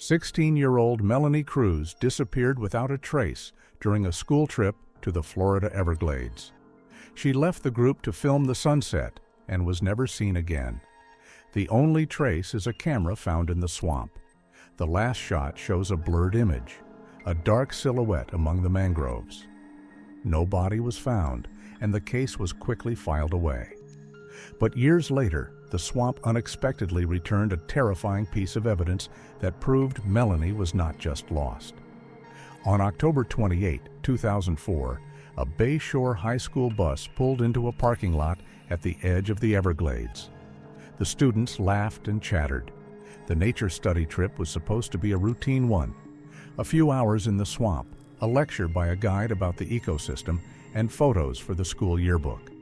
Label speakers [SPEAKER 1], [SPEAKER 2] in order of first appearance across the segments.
[SPEAKER 1] 16-year-old Melanie Cruz disappeared without a trace during a school trip to the Florida Everglades. She left the group to film the sunset and was never seen again. The only trace is a camera found in the swamp. The last shot shows a blurred image, a dark silhouette among the mangroves. No body was found, and the case was quickly filed away. But years later, the swamp unexpectedly returned a terrifying piece of evidence that proved Melanie was not just lost. On October 28, 2004, a Bayshore High School bus pulled into a parking lot at the edge of the Everglades. The students laughed and chattered. The nature study trip was supposed to be a routine one. A few hours in the swamp, a lecture by a guide about the ecosystem, and photos for the school yearbook.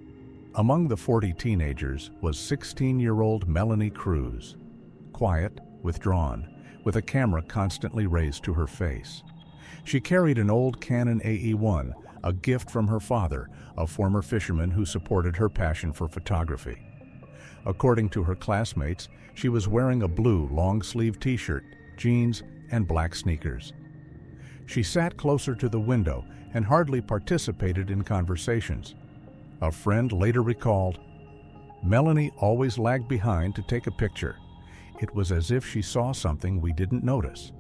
[SPEAKER 1] Among the 40 teenagers was 16-year-old Melanie Cruz. Quiet, withdrawn, with a camera constantly raised to her face. She carried an old Canon AE-1, a gift from her father, a former fisherman who supported her passion for photography. According to her classmates, she was wearing a blue long-sleeve t-shirt, jeans, and black sneakers. She sat closer to the window and hardly participated in conversations. A friend later recalled, "Melanie always lagged behind to take a picture. It was as if she saw something we didn't notice."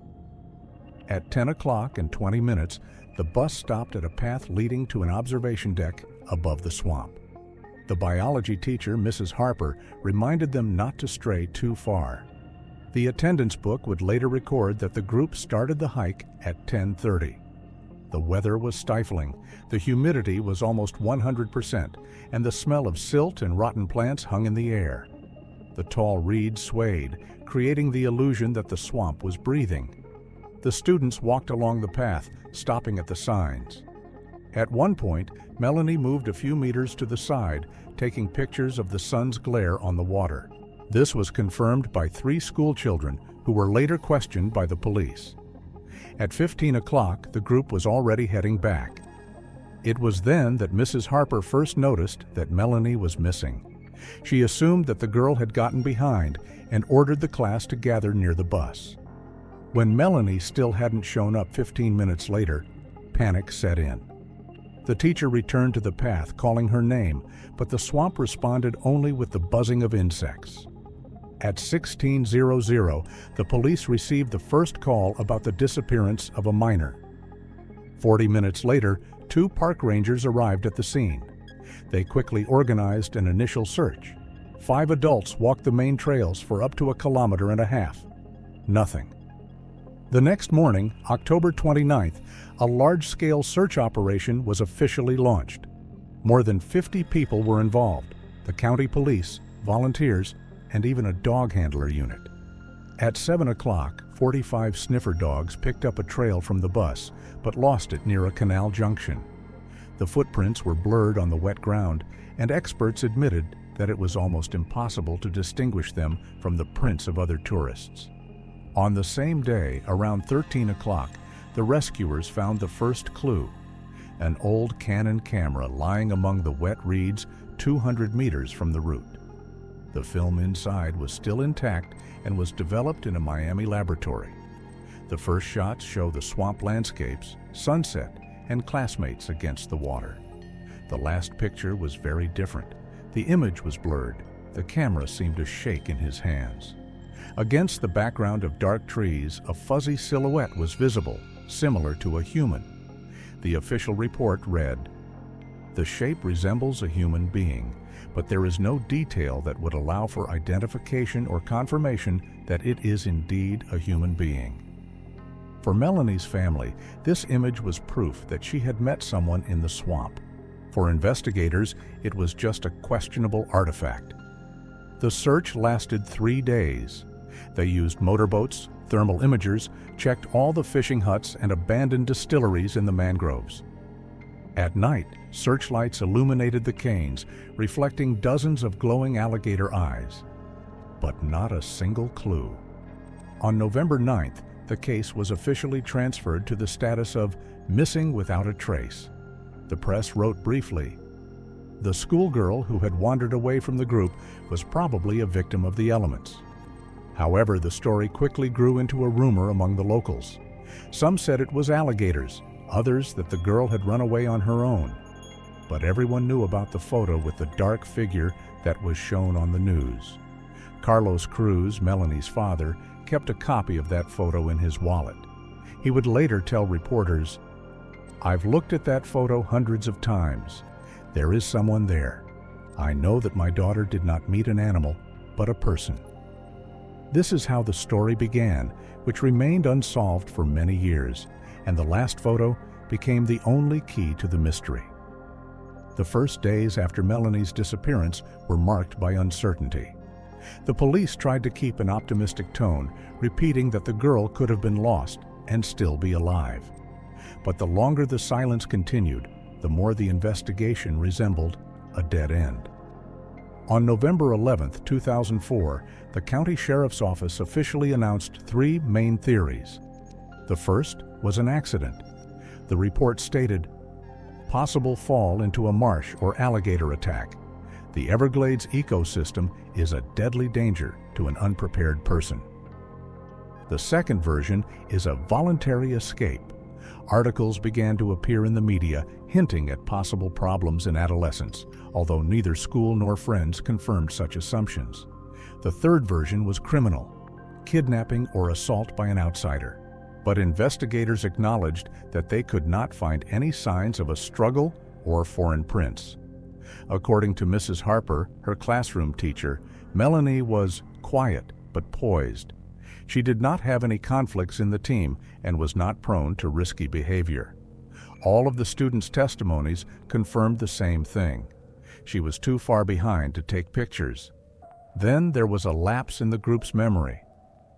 [SPEAKER 1] At 10 o'clock and 20 minutes, the bus stopped at a path leading to an observation deck above the swamp. The biology teacher, Mrs. Harper, reminded them not to stray too far. The attendance book would later record that the group started the hike at 10:30. The weather was stifling, the humidity was almost 100%, and the smell of silt and rotten plants hung in the air. The tall reeds swayed, creating the illusion that the swamp was breathing. The students walked along the path, stopping at the signs. At one point, Melanie moved a few meters to the side, taking pictures of the sun's glare on the water. This was confirmed by 3 school children who were later questioned by the police. At 15 o'clock, the group was already heading back. It was then that Mrs. Harper first noticed that Melanie was missing. She assumed that the girl had gotten behind and ordered the class to gather near the bus. When Melanie still hadn't shown up 15 minutes later, panic set in. The teacher returned to the path, calling her name, but the swamp responded only with the buzzing of insects. At 16:00, the police received the first call about the disappearance of a minor. 40 minutes later, 2 park rangers arrived at the scene. They quickly organized an initial search. 5 adults walked the main trails for up to 1.5 kilometers. Nothing. The next morning, October 29th, a large-scale search operation was officially launched. More than 50 people were involved: the county police, volunteers, and even a dog handler unit. At 7 o'clock, 45 sniffer dogs picked up a trail from the bus, but lost it near a canal junction. The footprints were blurred on the wet ground, and experts admitted that it was almost impossible to distinguish them from the prints of other tourists. On the same day, around 13 o'clock, the rescuers found the first clue: an old Canon camera lying among the wet reeds 200 meters from the route. The film inside was still intact and was developed in a Miami laboratory. The first shots show the swamp landscapes, sunset, and classmates against the water. The last picture was very different. The image was blurred. The camera seemed to shake in his hands. Against the background of dark trees, a fuzzy silhouette was visible, similar to a human. The official report read, "The shape resembles a human being, but there is no detail that would allow for identification or confirmation that it is indeed a human being." For Melanie's family, this image was proof that she had met someone in the swamp. For investigators, it was just a questionable artifact. The search lasted 3 days. They used motorboats, thermal imagers, checked all the fishing huts and abandoned distilleries in the mangroves. At night, searchlights illuminated the canes, reflecting dozens of glowing alligator eyes. But not a single clue. On November 9th, the case was officially transferred to the status of missing without a trace. The press wrote briefly, "The schoolgirl who had wandered away from the group was probably a victim of the elements." However, the story quickly grew into a rumor among the locals. Some said it was alligators, others that the girl had run away on her own. But everyone knew about the photo with the dark figure that was shown on the news. Carlos Cruz, Melanie's father, kept a copy of that photo in his wallet. He would later tell reporters, "I've looked at that photo hundreds of times. There is someone there. I know that my daughter did not meet an animal, but a person." This is how the story began, which remained unsolved for many years, and the last photo became the only key to the mystery. The first days after Melanie's disappearance were marked by uncertainty. The police tried to keep an optimistic tone, repeating that the girl could have been lost and still be alive. But the longer the silence continued, the more the investigation resembled a dead end. On November 11, 2004, the county sheriff's office officially announced 3 main theories. The first was an accident. The report stated, "Possible fall into a marsh or alligator attack. The Everglades ecosystem is a deadly danger to an unprepared person." The second version is a voluntary escape. Articles began to appear in the media hinting at possible problems in adolescence, although neither school nor friends confirmed such assumptions. The third version was criminal, kidnapping or assault by an outsider. But investigators acknowledged that they could not find any signs of a struggle or foreign prints. According to Mrs. Harper, her classroom teacher, Melanie was quiet but poised. She did not have any conflicts in the team and was not prone to risky behavior. All of the students' testimonies confirmed the same thing. She was too far behind to take pictures. Then there was a lapse in the group's memory.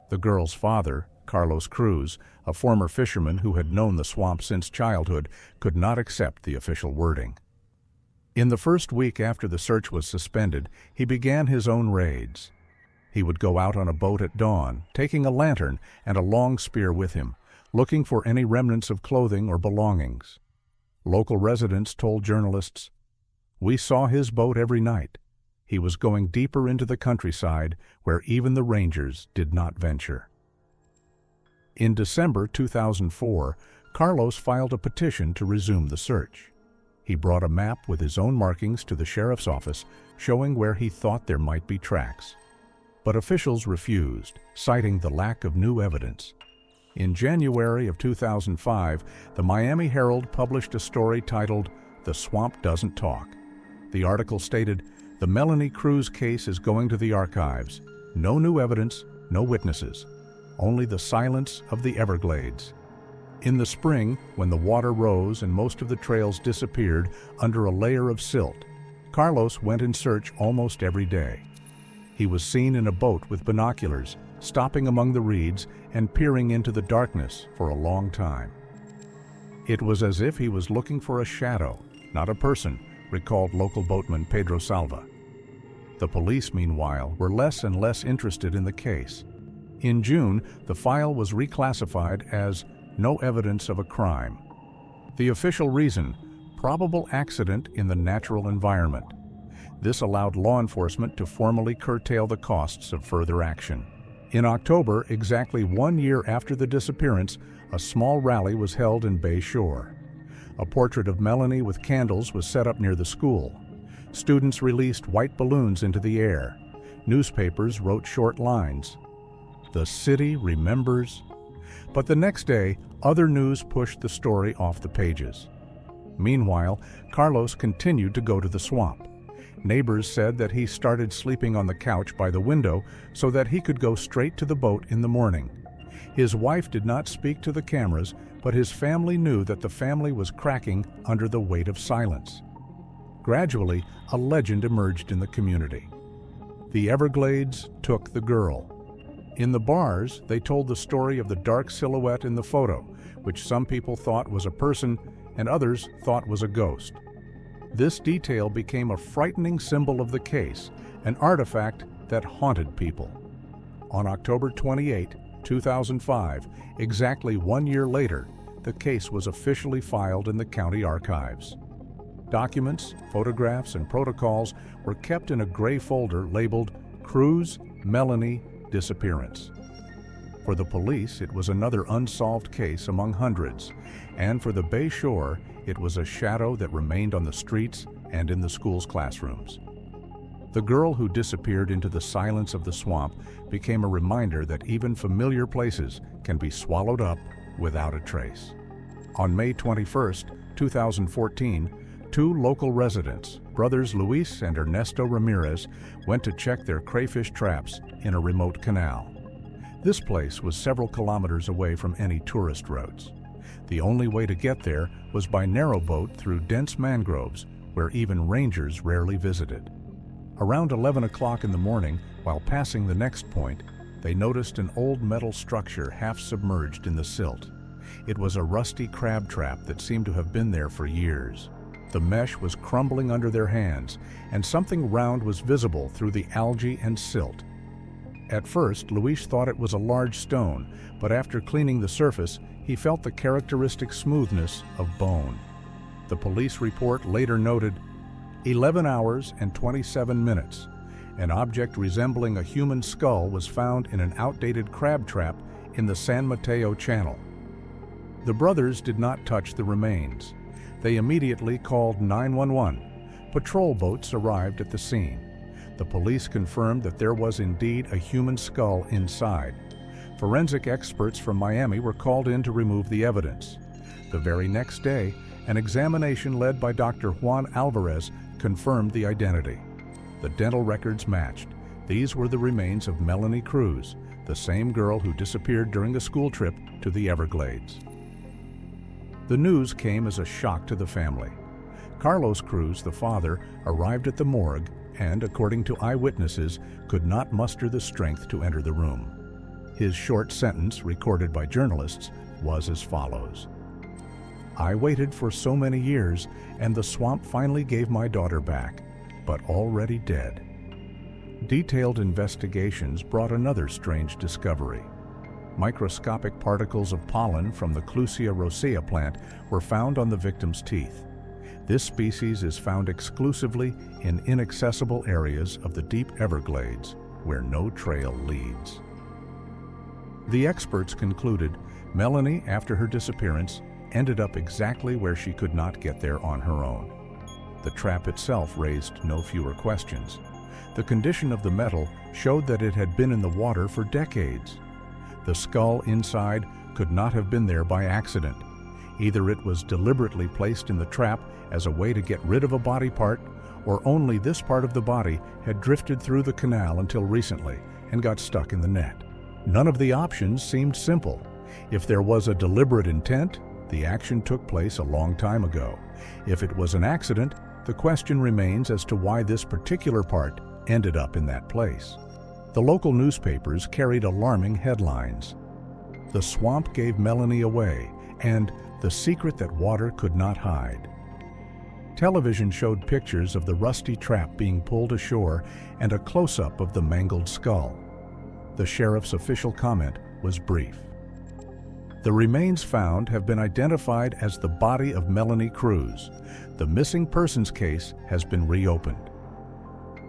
[SPEAKER 1] The girl's father, Carlos Cruz, a former fisherman who had known the swamp since childhood, could not accept the official wording. In the first week after the search was suspended, he began his own raids. He would go out on a boat at dawn, taking a lantern and a long spear with him, looking for any remnants of clothing or belongings. Local residents told journalists, "We saw his boat every night. He was going deeper into the countryside where even the rangers did not venture." In December 2004, Carlos filed a petition to resume the search. He brought a map with his own markings to the sheriff's office, showing where he thought there might be tracks. But officials refused, citing the lack of new evidence. In January of 2005, the Miami Herald published a story titled, "The Swamp Doesn't Talk." The article stated, "The Melanie Cruz case is going to the archives. No new evidence, no witnesses. Only the silence of the Everglades." In the spring, when the water rose and most of the trails disappeared under a layer of silt, Carlos went in search almost every day. He was seen in a boat with binoculars, stopping among the reeds and peering into the darkness for a long time. It was as if he was looking for a shadow, not a person, recalled local boatman Pedro Salva. The police, meanwhile, were less and less interested in the case. In June, the file was reclassified as no evidence of a crime. The official reason, probable accident in the natural environment. This allowed law enforcement to formally curtail the costs of further action. In October, exactly 1 year after the disappearance, a small rally was held in Bay Shore. A portrait of Melanie with candles was set up near the school. Students released white balloons into the air. Newspapers wrote short lines. "The city remembers." But the next day, other news pushed the story off the pages. Meanwhile, Carlos continued to go to the swamp. Neighbors said that he started sleeping on the couch by the window so that he could go straight to the boat in the morning. His wife did not speak to the cameras, but his family knew that the family was cracking under the weight of silence. Gradually, a legend emerged in the community. The Everglades took the girl. In the bars, they told the story of the dark silhouette in the photo, which some people thought was a person and others thought was a ghost. This detail became a frightening symbol of the case, an artifact that haunted people. On October 28, 2005, exactly 1 year later, the case was officially filed in the county archives. Documents, photographs, and protocols were kept in a gray folder labeled Cruz, Melanie, disappearance. For the police, it was another unsolved case among hundreds, and for the Bay Shore, it was a shadow that remained on the streets and in the school's classrooms. The girl who disappeared into the silence of the swamp became a reminder that even familiar places can be swallowed up without a trace. On May 21, 2014, two local residents, brothers Luis and Ernesto Ramirez, went to check their crayfish traps in a remote canal. This place was several kilometers away from any tourist roads. The only way to get there was by narrowboat through dense mangroves, where even rangers rarely visited. Around 11 o'clock in the morning, while passing the next point, they noticed an old metal structure half submerged in the silt. It was a rusty crab trap that seemed to have been there for years. The mesh was crumbling under their hands, and something round was visible through the algae and silt. At first, Luis thought it was a large stone, but after cleaning the surface, he felt the characteristic smoothness of bone. The police report later noted, 11 hours and 27 minutes. An object resembling a human skull was found in an outdated crab trap in the San Mateo Channel. The brothers did not touch the remains. They immediately called 911. Patrol boats arrived at the scene. The police confirmed that there was indeed a human skull inside. Forensic experts from Miami were called in to remove the evidence. The very next day, an examination led by Dr. Juan Alvarez confirmed the identity. The dental records matched. These were the remains of Melanie Cruz, the same girl who disappeared during a school trip to the Everglades. The news came as a shock to the family. Carlos Cruz, the father, arrived at the morgue and, according to eyewitnesses, could not muster the strength to enter the room. His short sentence, recorded by journalists, was as follows: "I waited for so many years, and the swamp finally gave my daughter back, but already dead." Detailed investigations brought another strange discovery. Microscopic particles of pollen from the Clusia rosea plant were found on the victim's teeth. This species is found exclusively in inaccessible areas of the deep Everglades, where no trail leads. The experts concluded Melanie, after her disappearance, ended up exactly where she could not get there on her own. The trap itself raised no fewer questions. The condition of the metal showed that it had been in the water for decades. The skull inside could not have been there by accident. Either it was deliberately placed in the trap as a way to get rid of a body part, or only this part of the body had drifted through the canal until recently and got stuck in the net. None of the options seemed simple. If there was a deliberate intent, the action took place a long time ago. If it was an accident, the question remains as to why this particular part ended up in that place. The local newspapers carried alarming headlines. "The swamp gave Melanie away," and "The secret that water could not hide." Television showed pictures of the rusty trap being pulled ashore and a close-up of the mangled skull. The sheriff's official comment was brief: "The remains found have been identified as the body of Melanie Cruz. The missing persons case has been reopened."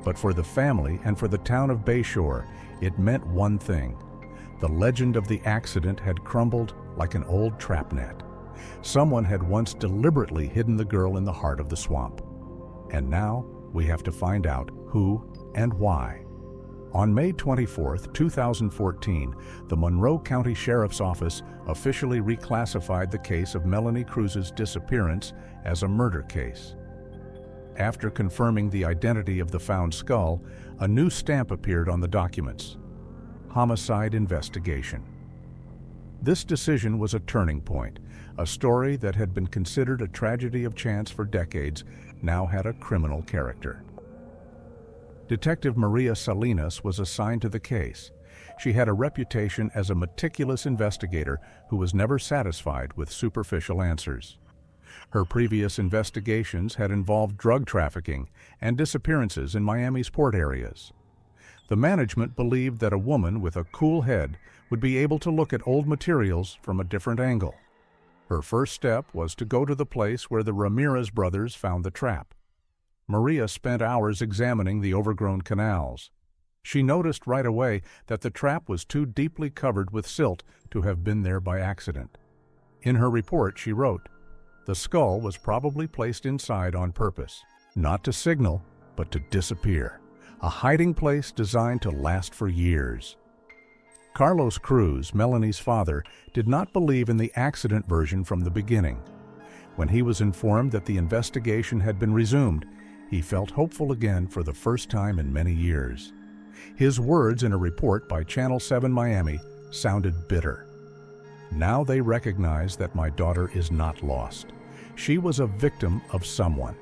[SPEAKER 1] But for the family and for the town of Bay Shore, it meant one thing. The legend of the accident had crumbled like an old trap net. Someone had once deliberately hidden the girl in the heart of the swamp. And now we have to find out who and why. On May 24, 2014, the Monroe County Sheriff's Office officially reclassified the case of Melanie Cruz's disappearance as a murder case. After confirming the identity of the found skull, a new stamp appeared on the documents: Homicide Investigation. This decision was a turning point. A story that had been considered a tragedy of chance for decades now had a criminal character. Detective Maria Salinas was assigned to the case. She had a reputation as a meticulous investigator who was never satisfied with superficial answers. Her previous investigations had involved drug trafficking and disappearances in Miami's port areas. The management believed that a woman with a cool head would be able to look at old materials from a different angle. Her first step was to go to the place where the Ramirez brothers found the trap. Maria spent hours examining the overgrown canals. She noticed right away that the trap was too deeply covered with silt to have been there by accident. In her report, she wrote, "The skull was probably placed inside on purpose, not to signal, but to disappear, a hiding place designed to last for years." Carlos Cruz, Melanie's father, did not believe in the accident version from the beginning. When he was informed that the investigation had been resumed, he felt hopeful again for the first time in many years. His words in a report by Channel 7 Miami sounded bitter. "Now they recognize that my daughter is not lost. She was a victim of someone."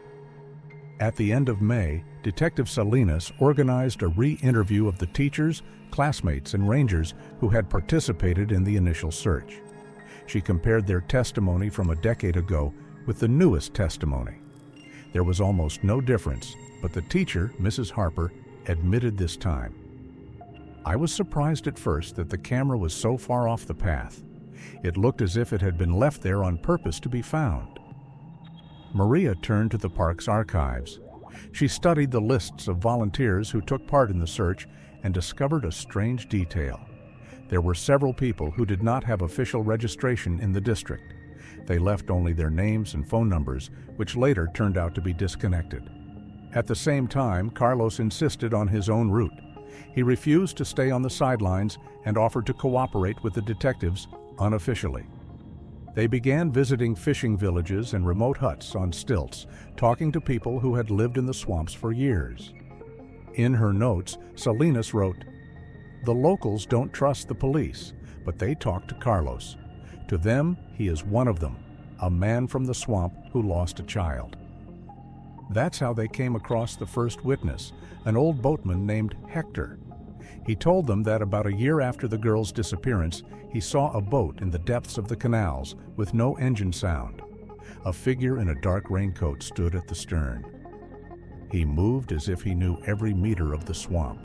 [SPEAKER 1] At the end of May, Detective Salinas organized a re-interview of the teachers, classmates, and rangers who had participated in the initial search. She compared their testimony from a decade ago with the newest testimony. There was almost no difference, but the teacher, Mrs. Harper, admitted this time. "I was surprised at first that the camera was so far off the path. It looked as if it had been left there on purpose to be found." Maria turned to the park's archives. She studied the lists of volunteers who took part in the search and discovered a strange detail. There were several people who did not have official registration in the district. They left only their names and phone numbers, which later turned out to be disconnected. At the same time, Carlos insisted on his own route. He refused to stay on the sidelines and offered to cooperate with the detectives unofficially. They began visiting fishing villages and remote huts on stilts, talking to people who had lived in the swamps for years. In her notes, Salinas wrote, "The locals don't trust the police, but they talk to Carlos. To them, he is one of them, a man from the swamp who lost a child." That's how they came across the first witness, an old boatman named Hector. He told them that about a year after the girl's disappearance, he saw a boat in the depths of the canals with no engine sound. A figure in a dark raincoat stood at the stern. He moved as if he knew every meter of the swamp.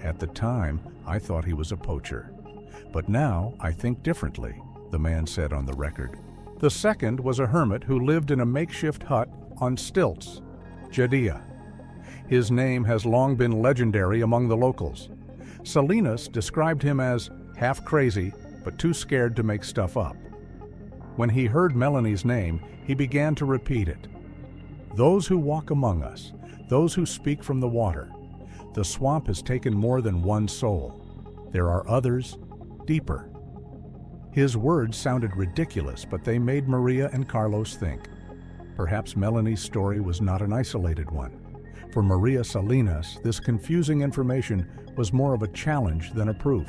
[SPEAKER 1] At the time, I thought he was a poacher. But now I think differently, the man said on the record. The second was a hermit who lived in a makeshift hut on stilts, Jadiah. His name has long been legendary among the locals. Salinas described him as half crazy, but too scared to make stuff up. When he heard Melanie's name, he began to repeat it. "Those who walk among us, those who speak from the water. The swamp has taken more than one soul. There are others, deeper." His words sounded ridiculous, but they made Maria and Carlos think. Perhaps Melanie's story was not an isolated one. For Maria Salinas, this confusing information was more of a challenge than a proof.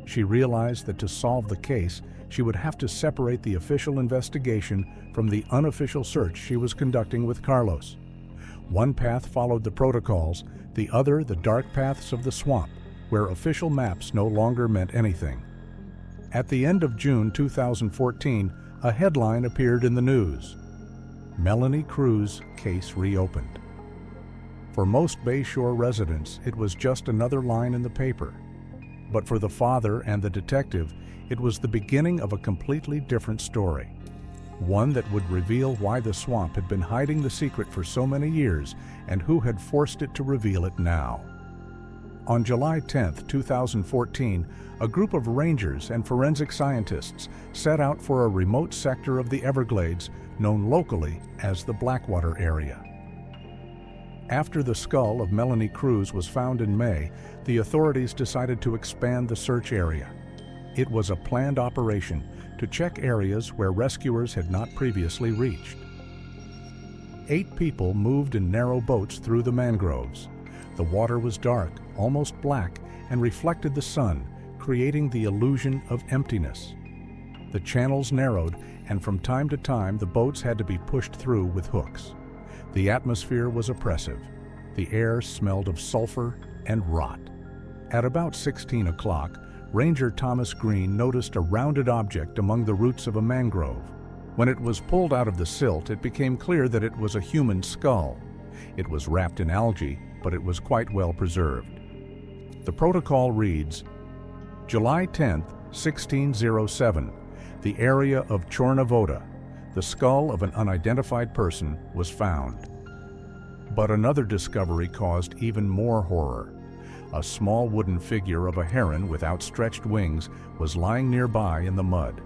[SPEAKER 1] She realized that to solve the case, she would have to separate the official investigation from the unofficial search she was conducting with Carlos. One path followed the protocols, the other the dark paths of the swamp, where official maps no longer meant anything. At the end of June 2014, a headline appeared in the news. Melanie Cruz case reopened. For most Bayshore residents, it was just another line in the paper. But for the father and the detective, it was the beginning of a completely different story. One that would reveal why the swamp had been hiding the secret for so many years and who had forced it to reveal it now. On July 10, 2014, a group of rangers and forensic scientists set out for a remote sector of the Everglades known locally as the Blackwater area. After the skull of Melanie Cruz was found in May, the authorities decided to expand the search area. It was a planned operation to check areas where rescuers had not previously reached. 8 people moved in narrow boats through the mangroves. The water was dark, almost black, and reflected the sun, creating the illusion of emptiness. The channels narrowed, and from time to time the boats had to be pushed through with hooks. The atmosphere was oppressive. The air smelled of sulfur and rot. At about 16 o'clock, Ranger Thomas Green noticed a rounded object among the roots of a mangrove. When it was pulled out of the silt, it became clear that it was a human skull. It was wrapped in algae, but it was quite well preserved. The protocol reads, July 10, 1607, the area of Chornavoda, the skull of an unidentified person was found. But another discovery caused even more horror. A small wooden figure of a heron with outstretched wings was lying nearby in the mud.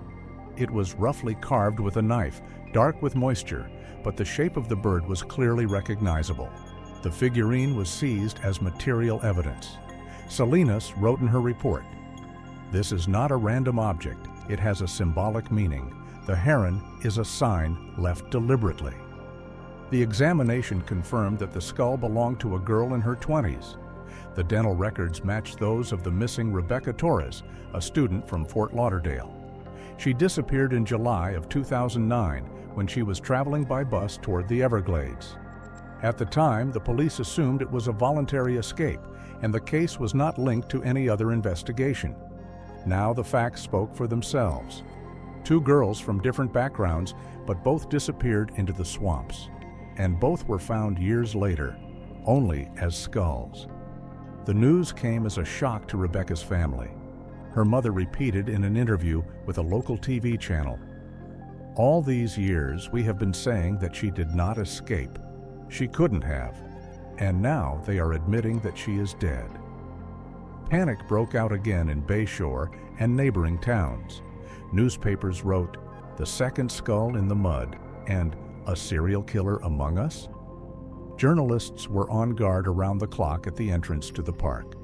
[SPEAKER 1] It was roughly carved with a knife, dark with moisture, but the shape of the bird was clearly recognizable. The figurine was seized as material evidence. Salinas wrote in her report, "This is not a random object. It has a symbolic meaning. The heron is a sign left deliberately." The examination confirmed that the skull belonged to a girl in her 20s. The dental records matched those of the missing Rebecca Torres, a student from Fort Lauderdale. She disappeared in July of 2009 when she was traveling by bus toward the Everglades. At the time, the police assumed it was a voluntary escape, and the case was not linked to any other investigation. Now the facts spoke for themselves. Two girls from different backgrounds, but both disappeared into the swamps, and both were found years later, only as skulls. The news came as a shock to Rebecca's family. Her mother repeated in an interview with a local TV channel, "All these years we have been saying that she did not escape. She couldn't have. And now they are admitting that she is dead." Panic broke out again in Bayshore and neighboring towns. Newspapers wrote, "The second skull in the mud," and "A serial killer among us?" Journalists were on guard around the clock at the entrance to the park.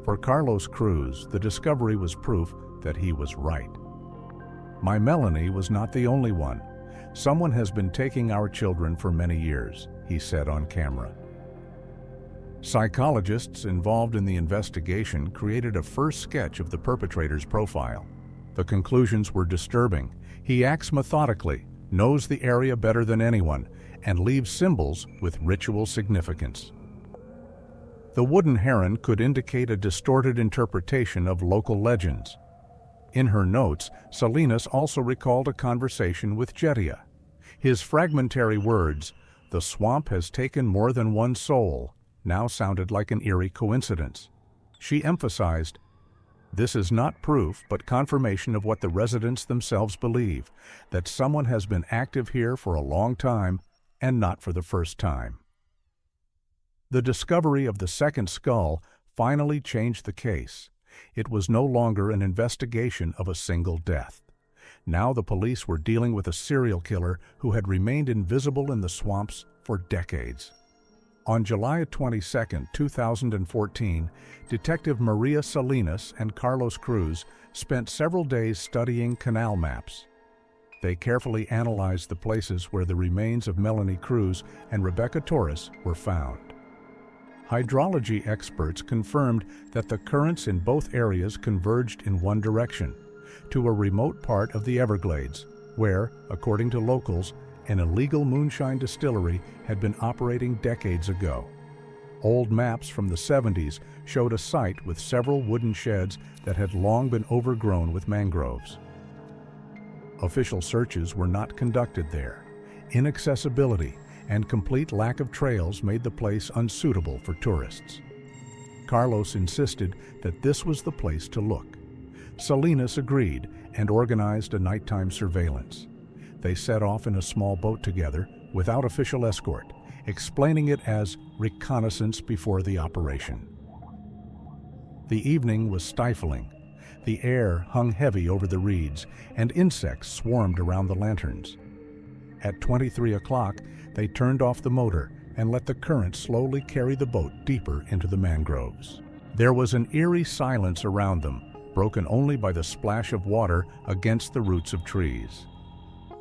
[SPEAKER 1] For Carlos Cruz, the discovery was proof that he was right. "My Melanie was not the only one. Someone has been taking our children for many years," he said on camera. Psychologists involved in the investigation created a first sketch of the perpetrator's profile. The conclusions were disturbing. He acts methodically, knows the area better than anyone, and leaves symbols with ritual significance. The wooden heron could indicate a distorted interpretation of local legends. In her notes, Salinas also recalled a conversation with Jeddia. His fragmentary words, "The swamp has taken more than one soul," now sounded like an eerie coincidence. She emphasized, "This is not proof, but confirmation of what the residents themselves believe, that someone has been active here for a long time and not for the first time." The discovery of the second skull finally changed the case. It was no longer an investigation of a single death. Now the police were dealing with a serial killer who had remained invisible in the swamps for decades. On July 22, 2014, Detective Maria Salinas and Carlos Cruz spent several days studying canal maps. They carefully analyzed the places where the remains of Melanie Cruz and Rebecca Torres were found. Hydrology experts confirmed that the currents in both areas converged in one direction, to a remote part of the Everglades, where, according to locals, an illegal moonshine distillery had been operating decades ago. Old maps from the 70s showed a site with several wooden sheds that had long been overgrown with mangroves. Official searches were not conducted there. Inaccessibility and complete lack of trails made the place unsuitable for tourists. Carlos insisted that this was the place to look. Salinas agreed and organized a nighttime surveillance. They set off in a small boat together, without official escort, explaining it as reconnaissance before the operation. The evening was stifling. The air hung heavy over the reeds, and insects swarmed around the lanterns. At 23 o'clock, they turned off the motor and let the current slowly carry the boat deeper into the mangroves. There was an eerie silence around them, broken only by the splash of water against the roots of trees.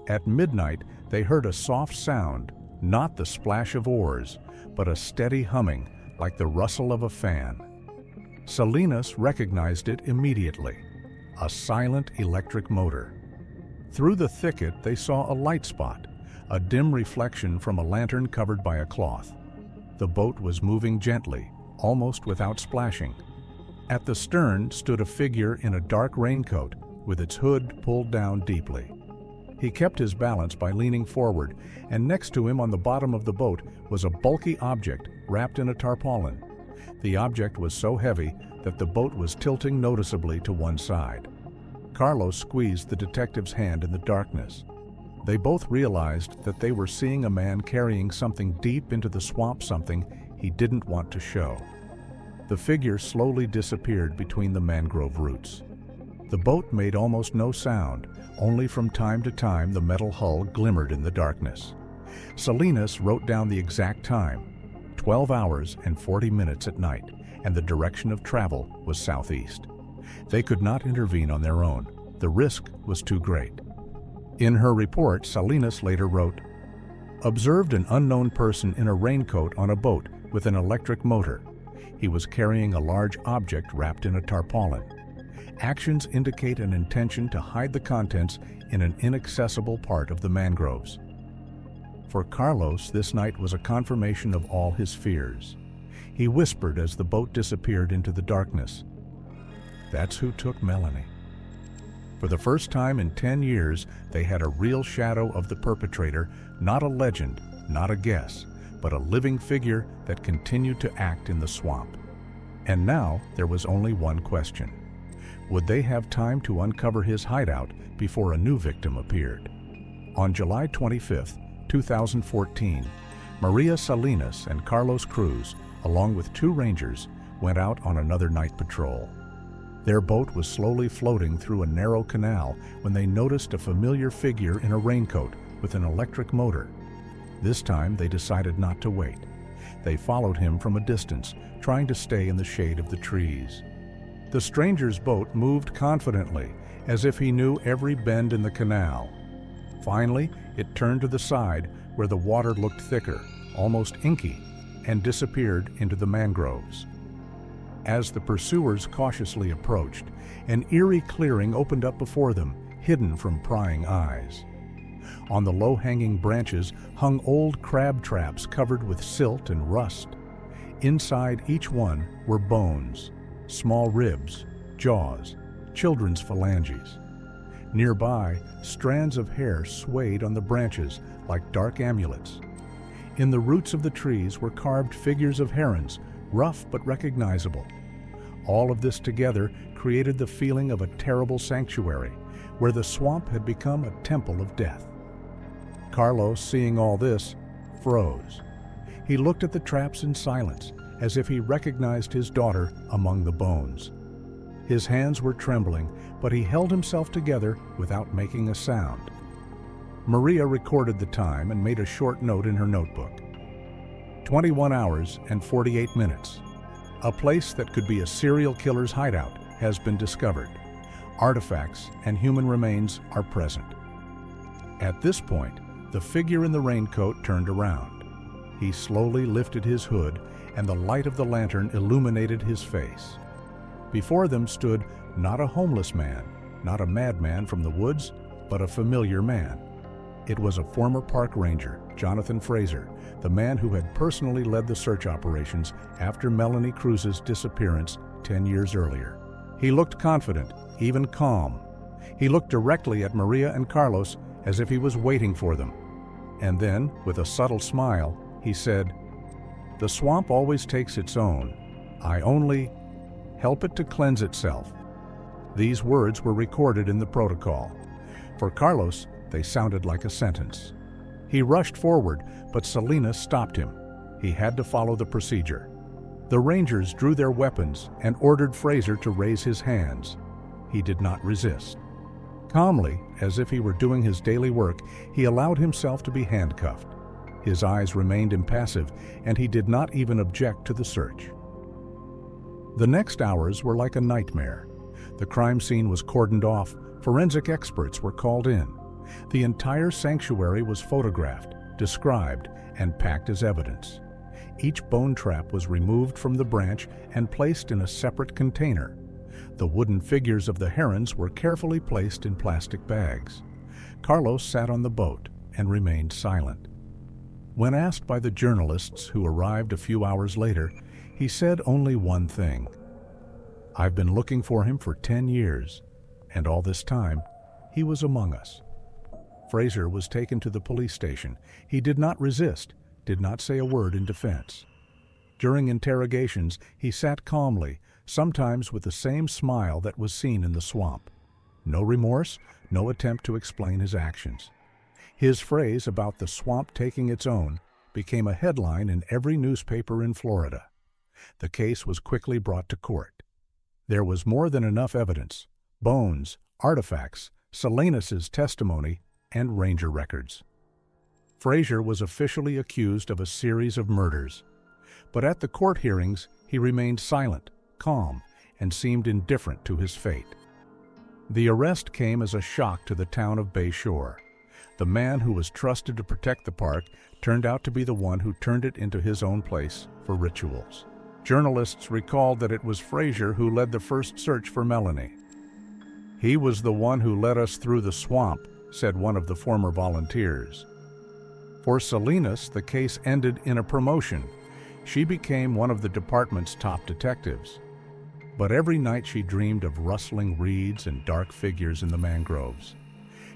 [SPEAKER 1] At midnight, they heard a soft sound, not the splash of oars, but a steady humming, like the rustle of a fan. Salinas recognized it immediately, a silent electric motor. Through the thicket, they saw a light spot, a dim reflection from a lantern covered by a cloth. The boat was moving gently, almost without splashing. At the stern stood a figure in a dark raincoat, with its hood pulled down deeply. He kept his balance by leaning forward, and next to him on the bottom of the boat was a bulky object wrapped in a tarpaulin. The object was so heavy that the boat was tilting noticeably to one side. Carlos squeezed the detective's hand in the darkness. They both realized that they were seeing a man carrying something deep into the swamp, something he didn't want to show. the figure slowly disappeared between the mangrove roots. The boat made almost no sound, only from time to time the metal hull glimmered in the darkness. Salinas wrote down the exact time, 12 hours and 40 minutes at night, and the direction of travel was southeast. They could not intervene on their own. The risk was too great. In her report, Salinas later wrote, "Observed an unknown person in a raincoat on a boat with an electric motor. He was carrying a large object wrapped in a tarpaulin. Actions indicate an intention to hide the contents in an inaccessible part of the mangroves." For Carlos, this night was a confirmation of all his fears. He whispered as the boat disappeared into the darkness, "That's who took Melanie." For the first time in 10 years, they had a real shadow of the perpetrator, not a legend, not a guess, but a living figure that continued to act in the swamp. And now there was only one question. Would they have time to uncover his hideout before a new victim appeared? On July 25, 2014, Maria Salinas and Carlos Cruz, along with 2 rangers, went out on another night patrol. Their boat was slowly floating through a narrow canal when they noticed a familiar figure in a raincoat with an electric motor. This time they decided not to wait. They followed him from a distance, trying to stay in the shade of the trees. The stranger's boat moved confidently, as if he knew every bend in the canal. Finally, it turned to the side where the water looked thicker, almost inky, and disappeared into the mangroves. As the pursuers cautiously approached, an eerie clearing opened up before them, hidden from prying eyes. On the low-hanging branches hung old crab traps covered with silt and rust. Inside each one were bones, small ribs, jaws, children's phalanges. Nearby, strands of hair swayed on the branches like dark amulets. In the roots of the trees were carved figures of herons, rough but recognizable. All of this together created the feeling of a terrible sanctuary, where the swamp had become a temple of death. Carlos, seeing all this, froze. He looked at the traps in silence, as if he recognized his daughter among the bones. His hands were trembling, but he held himself together without making a sound. Maria recorded the time and made a short note in her notebook. 21 hours and 48 minutes. A place that could be a serial killer's hideout has been discovered. Artifacts and human remains are present. At this point, the figure in the raincoat turned around. He slowly lifted his hood, and the light of the lantern illuminated his face. Before them stood not a homeless man, not a madman from the woods, but a familiar man. It was a former park ranger, Jonathan Fraser, the man who had personally led the search operations after Melanie Cruz's disappearance 10 years earlier. He looked confident, even calm. He looked directly at Maria and Carlos as if he was waiting for them. And then, with a subtle smile, he said, "The swamp always takes its own. I only help it to cleanse itself." These words were recorded in the protocol. For Carlos, they sounded like a sentence. He rushed forward, but Salinas stopped him. He had to follow the procedure. The Rangers drew their weapons and ordered Fraser to raise his hands. He did not resist. Calmly, as if he were doing his daily work, he allowed himself to be handcuffed. His eyes remained impassive, and he did not even object to the search. The next hours were like a nightmare. The crime scene was cordoned off, forensic experts were called in. The entire sanctuary was photographed, described, and packed as evidence. Each bone trap was removed from the branch and placed in a separate container. The wooden figures of the herons were carefully placed in plastic bags. Carlos sat on the boat and remained silent. When asked by the journalists who arrived a few hours later, he said only one thing: "I've been looking for him for 10 years, and all this time, he was among us." Fraser was taken to the police station. He did not resist, did not say a word in defense. During interrogations, he sat calmly, sometimes with the same smile that was seen in the swamp. No remorse, no attempt to explain his actions. His phrase about the swamp taking its own became a headline in every newspaper in Florida. The case was quickly brought to court. There was more than enough evidence: bones, artifacts, Salinas' testimony, and ranger records. Frazier was officially accused of a series of murders, but at the court hearings he remained silent, calm, and seemed indifferent to his fate. The arrest came as a shock to the town of Bay Shore. The man who was trusted to protect the park turned out to be the one who turned it into his own place for rituals. Journalists recalled that it was Frazier who led the first search for Melanie. "He was the one who led us through the swamp," said one of the former volunteers. For Salinas, the case ended in a promotion. She became one of the department's top detectives. But every night she dreamed of rustling reeds and dark figures in the mangroves.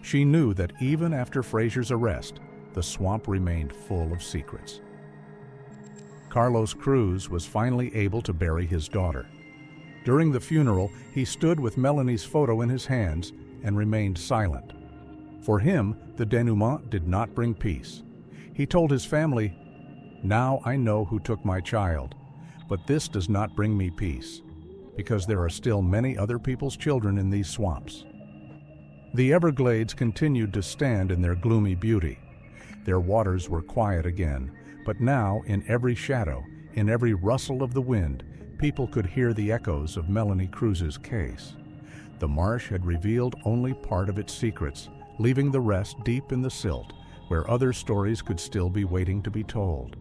[SPEAKER 1] She knew that even after Frazier's arrest, the swamp remained full of secrets. Carlos Cruz was finally able to bury his daughter. During the funeral, he stood with Melanie's photo in his hands and remained silent. For him, the denouement did not bring peace. He told his family, "Now I know who took my child, but this does not bring me peace, because there are still many other people's children in these swamps." The Everglades continued to stand in their gloomy beauty. Their waters were quiet again, but now in every shadow, in every rustle of the wind, people could hear the echoes of Melanie Cruz's case. The marsh had revealed only part of its secrets, leaving the rest deep in the silt, where other stories could still be waiting to be told.